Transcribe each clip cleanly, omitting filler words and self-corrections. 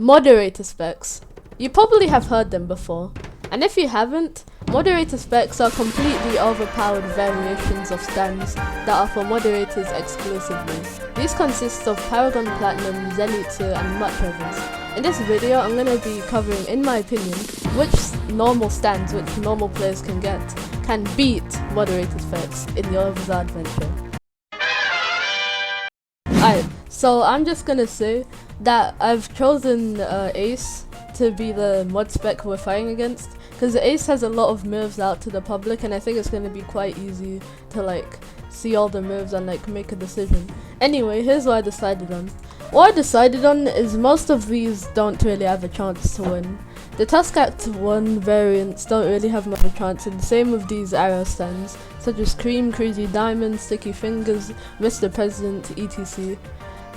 Moderator specs. You probably have heard them before, and if you haven't, moderator specs are completely overpowered variations of stands that are for moderators exclusively. These consist of Paragon Platinum, Zenitsu, and much others. In this video, I'm going to be covering, in my opinion, which normal stands which normal players can get can beat moderator specs in your Bizarre adventure. Alright, so I'm just gonna say that I've chosen Ace to be the mod spec we're fighting against, because Ace has a lot of moves out to the public, and I think it's gonna be quite easy to like see all the moves and like make a decision. Anyway, here's what I decided on. What I decided on is most of these don't really have a chance to win. The Tuskact 1 variants don't really have much of a chance, and the same with these arrow stands, such as Cream, Crazy Diamond, Sticky Fingers, Mr. President, etc.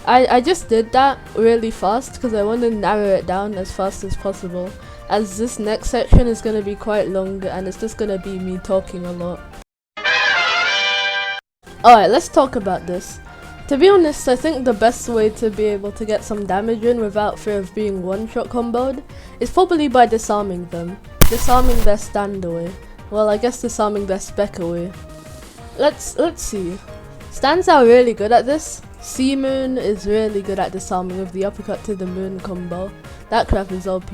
I just did that really fast because I want to narrow it down as fast as possible, as this next section is going to be quite long and it's just going to be me talking a lot. Alright, let's talk about this. To be honest, I think the best way to be able to get some damage in without fear of being one-shot comboed is probably by disarming them. Disarming their stand away. Well, I guess disarming their spec away. Let's see. Stands are really good at this. Sea Moon is really good at disarming with the uppercut to the moon combo. That crap is OP.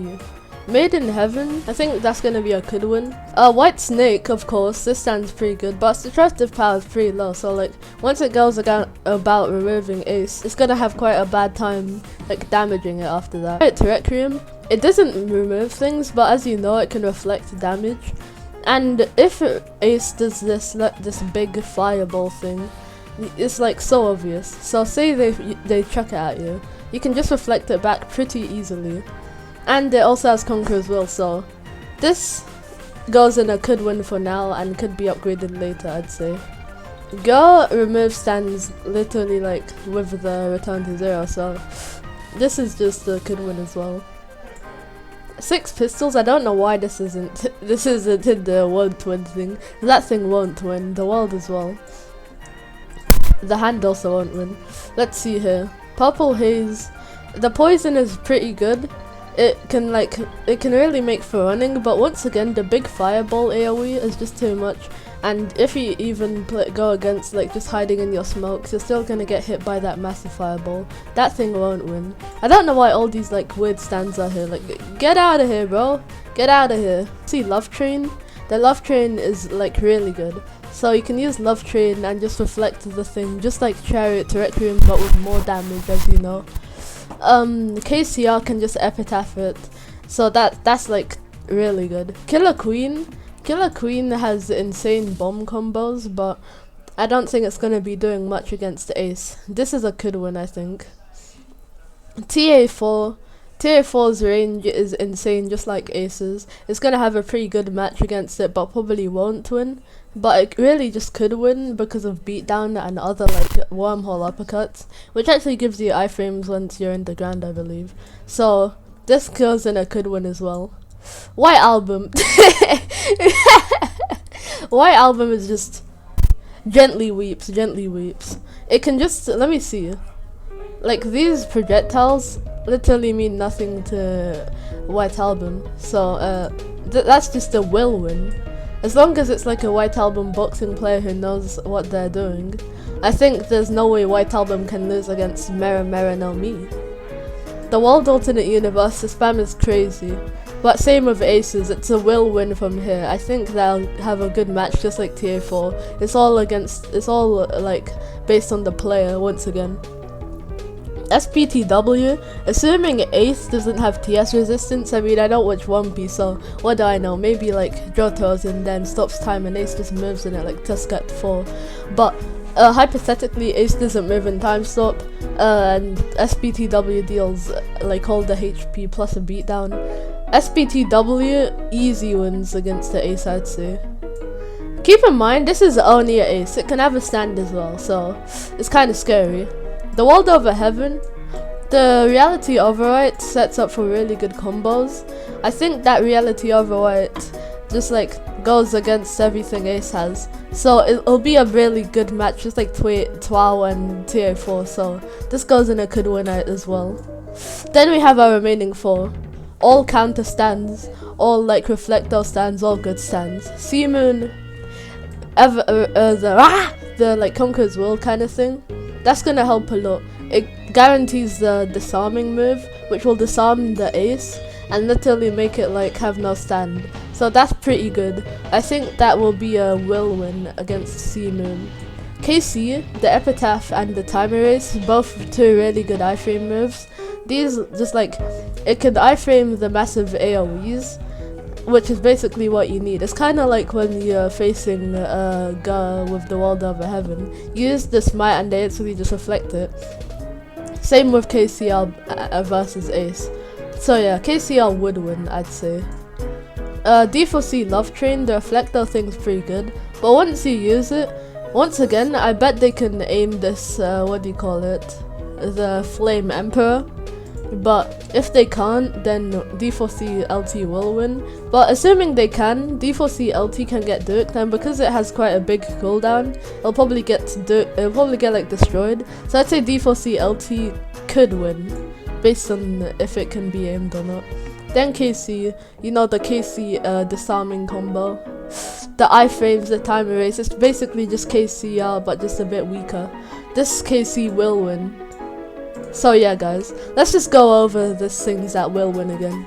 Made in Heaven, I think that's gonna be a good win. White Snake, of course, this stand's pretty good, but its destructive power is pretty low, so like once it goes about removing Ace, it's gonna have quite a bad time like damaging it after that. Right, Requiem, it doesn't remove things, but as you know, it can reflect damage. And if Ace does this big fireball thing, it's like so obvious. So say they chuck it at you, you can just reflect it back pretty easily. And it also has Conqueror's Will, so this goes in a could win for now and could be upgraded later, I'd say. Go remove stands literally like with the return to 0, so this is just a could win as well. 6 pistols, I don't know why this isn't in the won't win thing. That thing won't win, the world as well. The hand also won't win. Let's see here. Purple Haze, the poison is pretty good. It can really make for running, but once again the big fireball AoE is just too much, and if you even go against like just hiding in your smokes, you're still gonna get hit by that massive fireball. That thing won't win. I don't know why all these like weird stands are here, like get out of here bro, get out of here. See Love Train? The Love Train is like really good, so you can use Love Train and just reflect the thing just like Chariot to Requiem, but with more damage, as you know. KCR can just epitaph it, so that's like really good. Killer Queen has insane bomb combos, but I don't think it's gonna be doing much against Ace. This is a good win, I think. TA4's range is insane, just like Ace's. It's gonna have a pretty good match against it, but probably won't win. But it really just could win because of beatdown and other like wormhole uppercuts, which actually gives you iframes once you're in the ground, I believe. So this goes in a could win as well. White Album. White Album is just gently weeps. It can just, let me see. Like these projectiles literally mean nothing to White Album, so that's just a will win. As long as it's like a White Album boxing player who knows what they're doing, I think there's no way White Album can lose against Mera Mera no Mi. The World Alternate Universe, the spam is crazy, but same with Aces, it's a will win from here. I think they'll have a good match just like TA4. It's all like based on the player once again. SPTW, assuming Ace doesn't have TS resistance, I mean I don't watch One Piece, so what do I know, maybe like Johto's and then stops time and Ace just moves in it like Tuskact 4, but hypothetically Ace doesn't move in time stop, and SPTW deals like all the HP plus a beatdown. SPTW easy wins against the Ace, I'd say. Keep in mind this is only an Ace, it can have a stand as well, so it's kind of scary. The World Over Heaven, the Reality Overwrite sets up for really good combos. I think that Reality Overwrite just like goes against everything Ace has, so it'll be a really good match, just like TWAO and TA4, so this goes in a good win as well. Then we have our remaining 4. All counter stands, all like reflector stands, all good stands. Sea Moon, the like Conqueror's World kind of thing. That's gonna help a lot. It guarantees the disarming move, which will disarm the ace and literally make it like have no stand. So that's pretty good. I think that will be a will win against Sea Moon. KC, the Epitaph and the Time Erase, both 2 really good iframe moves. These just like, it could iframe the massive AoEs, which is basically what you need. It's kind of like when you're facing Ga with the World of Heaven. Use the Smite and they actually just reflect it. Same with KCL versus Ace. So yeah, KCL would win, I'd say. D4C Love Train, the reflector thing's pretty good, but once you use it, once again, I bet they can aim this, what do you call it, the Flame Emperor. But if they can't, then D4C LT will win. But assuming they can, D4C LT can get duked, and because it has quite a big cooldown, it'll probably get like destroyed. So I'd say D4C LT could win, based on if it can be aimed or not. Then KC, you know the KC disarming combo. The iframes, the time erase, it's basically just KCR but just a bit weaker. This KC will win. So yeah guys, let's just go over the things that will win again.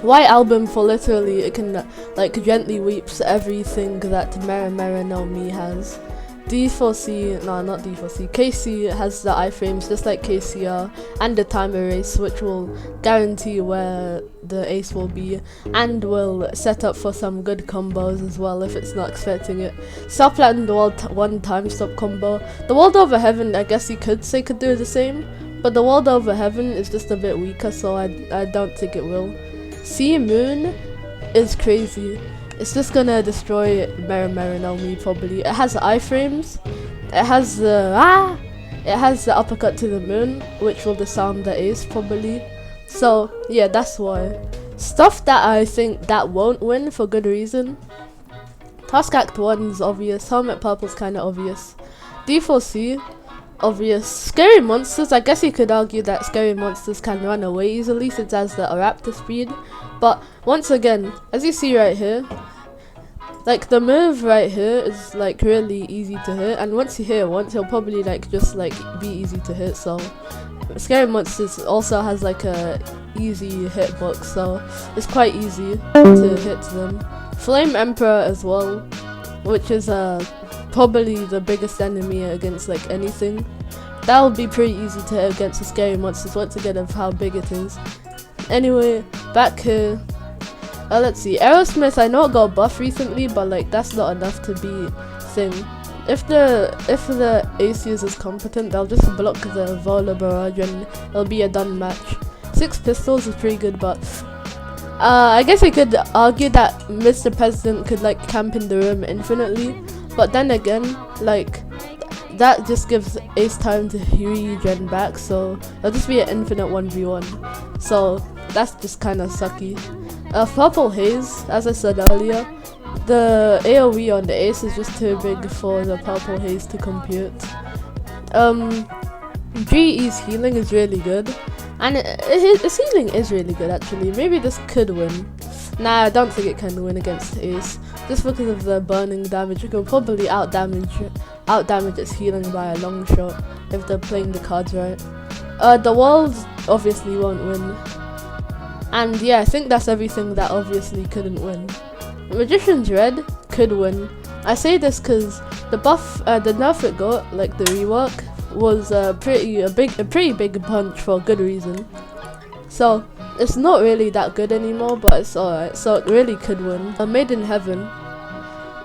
White Album, for literally it can like gently weeps everything that Mera Mera no Mi has. D4C, no not D4C, KC has the iframes just like KCR and the time erase, which will guarantee where the ace will be and will set up for some good combos as well if it's not expecting it. Southland one time stop combo. The World Over Heaven, I guess you could say could do the same, but the World Over Heaven is just a bit weaker, so I don't think it will. Sea Moon is crazy. It's just gonna destroy Mera Mera no Mi probably. It has iframes. It has the uppercut to the moon, which will disarm the ace probably. So yeah, that's why. Stuff that I think that won't win for good reason. Task Act 1 is obvious. Helmet Purple's kinda obvious. D4C, obvious. Scary Monsters, I guess you could argue that Scary Monsters can run away easily since it has the Raptor speed. But once again, as you see right here, like the move right here is like really easy to hit, and once you hit it once, he'll probably like just like be easy to hit. So Scary Monsters also has like a easy hitbox, so it's quite easy to hit them. Flame Emperor as well, which is probably the biggest enemy against like anything. That will be pretty easy to hit against the Scary Monsters once again of how big it is. Anyway, back here. Let's see. Aerosmith, I know it got buff recently, but like that's not enough to be thing. If the ace uses competent, they'll just block the Vola Barrage and it'll be a done match. 6 Pistols is pretty good, but I guess I could argue that Mr. President could like camp in the room infinitely, but then again, like that just gives ace time to regen back, so it'll just be an infinite 1v1. So that's just kind of sucky. Purple Haze, as I said earlier, the AoE on the ace is just too big for the Purple Haze to compute. GE's healing is really good, and his healing is really good actually. Maybe this could win. Nah, I don't think it can win against ace, just because of the burning damage. You can probably out damage its healing by a long shot if they're playing the cards right. The Worlds obviously won't win. And yeah, I think that's everything that obviously couldn't win. Magician's Red could win. I say this because the buff, the nerf it got, like the rework, was a pretty big punch for a good reason. So it's not really that good anymore, but it's alright. So it really could win. Made in Heaven,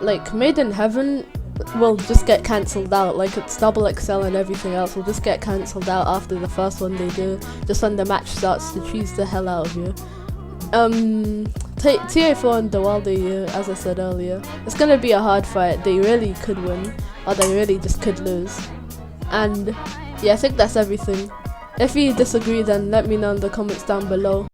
like Made in Heaven will just get cancelled out. Like it's double XL and everything else will just get cancelled out after the first one they do, just when the match starts to cheese the hell out of you. TA4 and the Wild AU, as I said earlier, it's gonna be a hard fight. They really could win, or they really just could lose. And yeah, I think that's everything. If you disagree, then let me know in the comments down below.